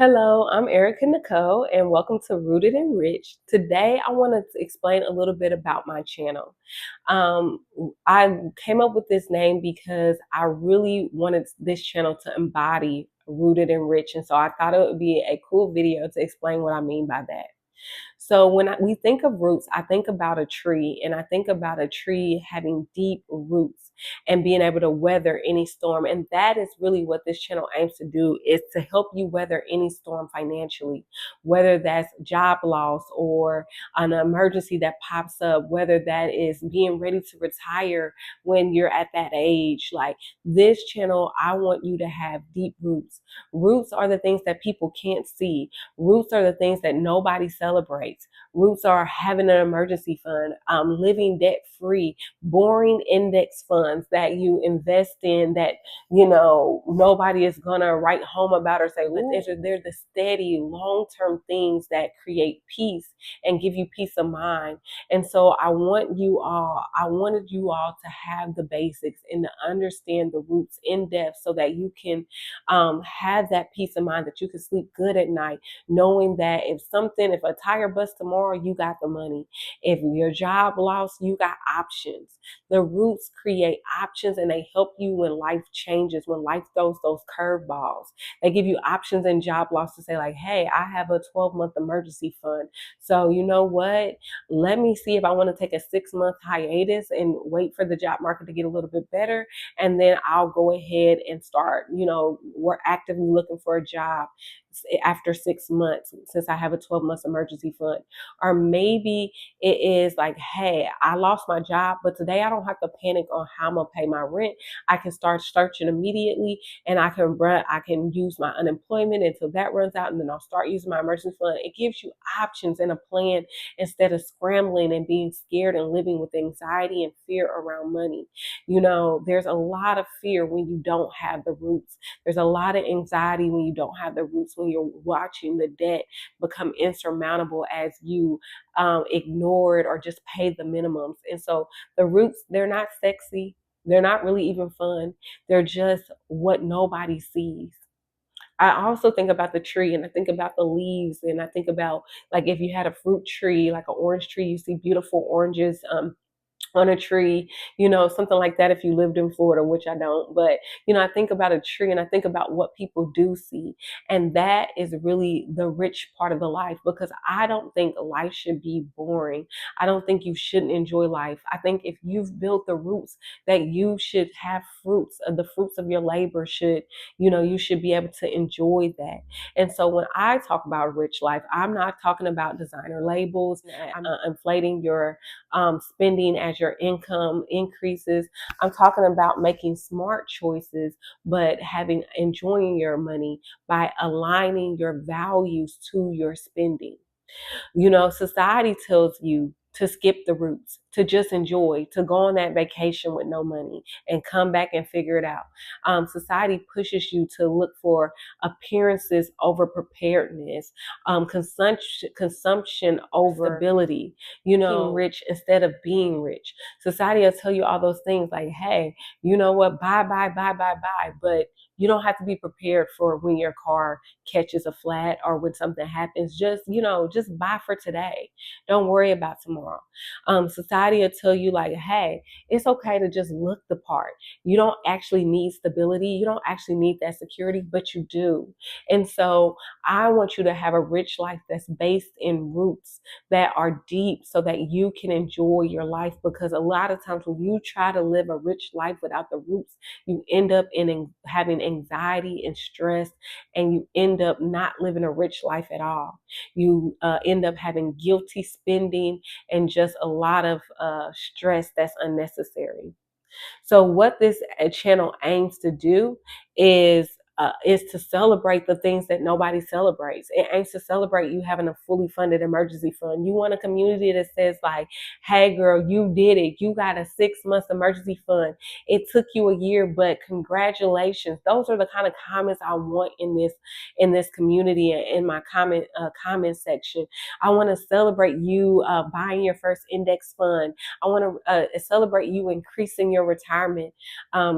Hello, I'm Erica Nicole, and welcome to Rooted and Rich. Today, I want to explain a little bit about my channel. Um, I came up with this name because I really wanted this channel to embody Rooted and Rich, and so I thought it would be a cool video to explain what I mean by that. So when we think of roots, I think about a tree, and I think about a tree having deep roots and being able to weather any storm. And that is really what this channel aims to do, is to help you weather any storm financially, whether that's job loss or an emergency that pops up, whether that is being ready to retire when you're at that age. Like this channel, I want you to have deep roots. Roots are the things that people can't see. Roots are the things that nobody celebrates. Roots are having an emergency fund, living debt free, boring index funds that you invest in that, nobody is going to write home about or say, they're the steady long term things that create peace and give you peace of mind. And so I wanted you all to have the basics and to understand the roots in depth so that you can have that peace of mind, that you can sleep good at night, knowing that if a tire busts tomorrow, you got the money. If your job lost, you got options. The roots create options, and they help you when life changes, when life throws those curveballs. They give you options in job loss to say like, hey, I have a 12-month emergency fund. So you know what? Let me see if I want to take a 6-month hiatus and wait for the job market to get a little bit better. And then I'll go ahead and start, we're actively looking for a job after 6 months, since I have a 12 months emergency fund. Or maybe it is like, hey, I lost my job, but today I don't have to panic on how I'm gonna pay my rent. I can start searching immediately, and I can use my unemployment until that runs out, and then I'll start using my emergency fund. It gives you options and a plan instead of scrambling and being scared and living with anxiety and fear around money. There's a lot of fear when you don't have the roots. There's a lot of anxiety when you don't have the roots, when you're watching the debt become insurmountable as you ignore it or just pay the minimums. And so the roots, they're not sexy. They're not really even fun. They're just what nobody sees. I also think about the tree, and I think about the leaves, and I think about, like, if you had a fruit tree, like an orange tree, you see beautiful oranges on a tree, something like that if you lived in Florida, which I don't. But, I think about a tree and I think about what people do see. And that is really the rich part of the life, because I don't think life should be boring. I don't think you shouldn't enjoy life. I think if you've built the roots, that you should have fruits. The fruits of your labor you should be able to enjoy that. And so when I talk about rich life, I'm not talking about designer labels. I'm inflating your spending as your income increases. I'm talking about making smart choices, but enjoying your money by aligning your values to your spending. Society tells you to skip the roots, to just enjoy, to go on that vacation with no money and come back and figure it out. Society pushes you to look for appearances over preparedness, consumption over stability, being rich instead of being rich. Society will tell you all those things like, hey, you know what, buy, buy, buy, buy, buy. But you don't have to be prepared for when your car catches a flat or when something happens. Just buy for today. Don't worry about tomorrow. Society will tell you like, hey, it's okay to just look the part. You don't actually need stability. You don't actually need that security, but you do. And so I want you to have a rich life that's based in roots that are deep so that you can enjoy your life. Because a lot of times when you try to live a rich life without the roots, you end up having anxiety and stress, and you end up not living a rich life at all. You end up having guilty spending and just a lot of stress that's unnecessary. So what this channel aims to do is to celebrate the things that nobody celebrates. It aims to celebrate you having a fully funded emergency fund. You want a community that says like, hey girl, you did it. You got a 6 month emergency fund. It took you a year, but congratulations. Those are the kind of comments I want in this community and in my comment section. I want to celebrate you buying your first index fund. I want to celebrate you increasing your retirement,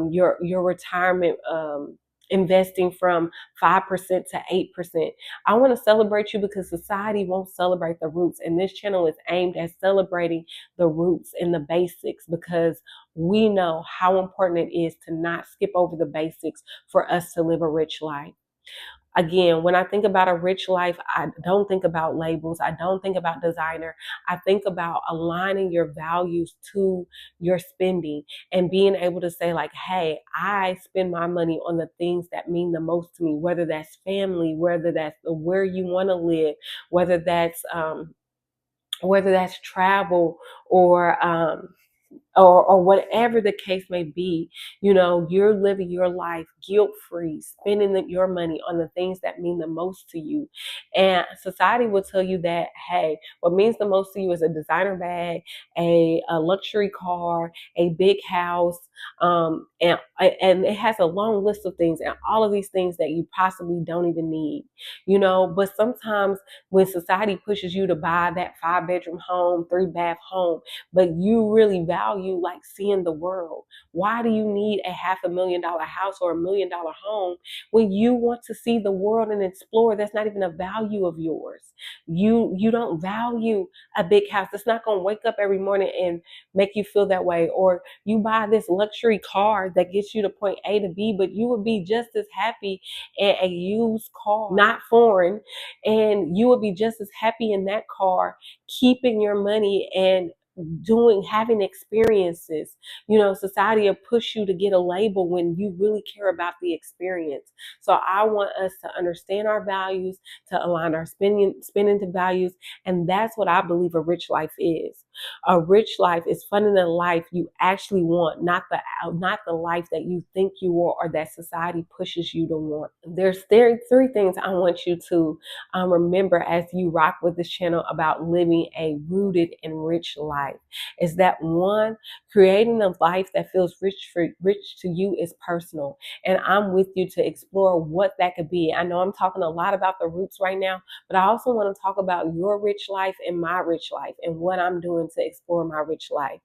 your retirement investing from 5% to 8%. I want to celebrate you because society won't celebrate the roots. And this channel is aimed at celebrating the roots and the basics because we know how important it is to not skip over the basics for us to live a rich life. Again, when I think about a rich life, I don't think about labels. I don't think about designer. I think about aligning your values to your spending and being able to say, like, hey, I spend my money on the things that mean the most to me, whether that's family, whether that's where you want to live, whether that's travel or or whatever the case may be. You're living your life guilt-free, spending your money on the things that mean the most to you. And society will tell you that, hey, what means the most to you is a designer bag, a luxury car, a big house, and it has a long list of things, and all of these things that you possibly don't even need. But sometimes when society pushes you to buy that 5-bedroom home, 3-bath home, but you really value like seeing the world. Why do you need a $500,000 house or $1 million home when you want to see the world and explore? That's not even a value of yours. You don't value a big house. It's not going to wake up every morning and make you feel that way. Or you buy this luxury car that gets you to point A to B, but you would be just as happy in a used car, not foreign, and you would be just as happy in that car keeping your money and having experiences. Society will push you to get a label when you really care about the experience. So I want us to understand our values, to align our spending to values, and that's what I believe a rich life is. A rich life is funding the life you actually want, not the life that you think you want or that society pushes you to want. There are three things I want you to remember as you rock with this channel about living a rooted and rich life. Is that one, creating a life that feels rich to you is personal. And I'm with you to explore what that could be. I know I'm talking a lot about the roots right now, but I also want to talk about your rich life and my rich life and what I'm doing to explore my rich life.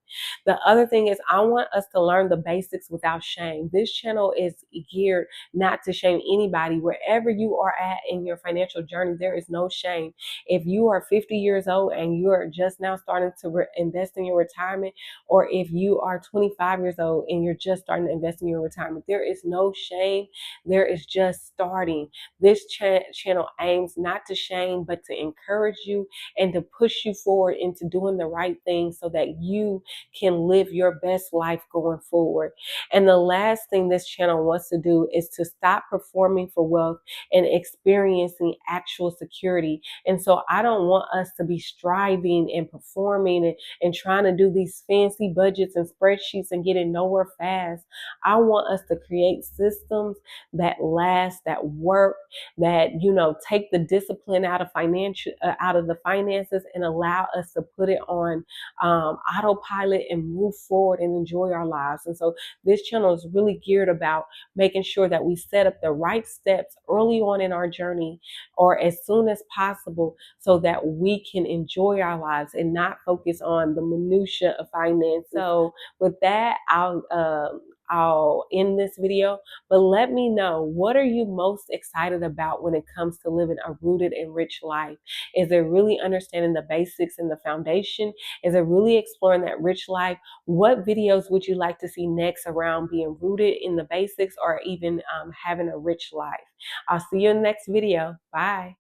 The other thing is I want us to learn the basics without shame. This channel is geared not to shame anybody. Wherever you are at in your financial journey, there is no shame. If you are 50 years old and you're just now starting to invest in your retirement, or if you are 25 years old and you're just starting to invest in your retirement, there is no shame. There is just starting. This channel aims not to shame, but to encourage you and to push you forward into doing the right thing so that you can live your best life going forward. And the last thing this channel wants to do is to stop performing for wealth and experiencing actual security. And so I don't want us to be striving and performing and trying to do these fancy budgets and spreadsheets and getting nowhere fast. I want us to create systems that last, that work, that take the discipline out of the finances and allow us to put it on autopilot and move forward and enjoy our lives. And so this channel is really geared about making sure that we set up the right steps early on in our journey or as soon as possible so that we can enjoy our lives and not focus on the minutia of finance. So with that, I'll end this video, but let me know, what are you most excited about when it comes to living a rooted and rich life? Is it really understanding the basics and the foundation? Is it really exploring that rich life? What videos would you like to see next around being rooted in the basics or even having a rich life? I'll see you in the next video. Bye.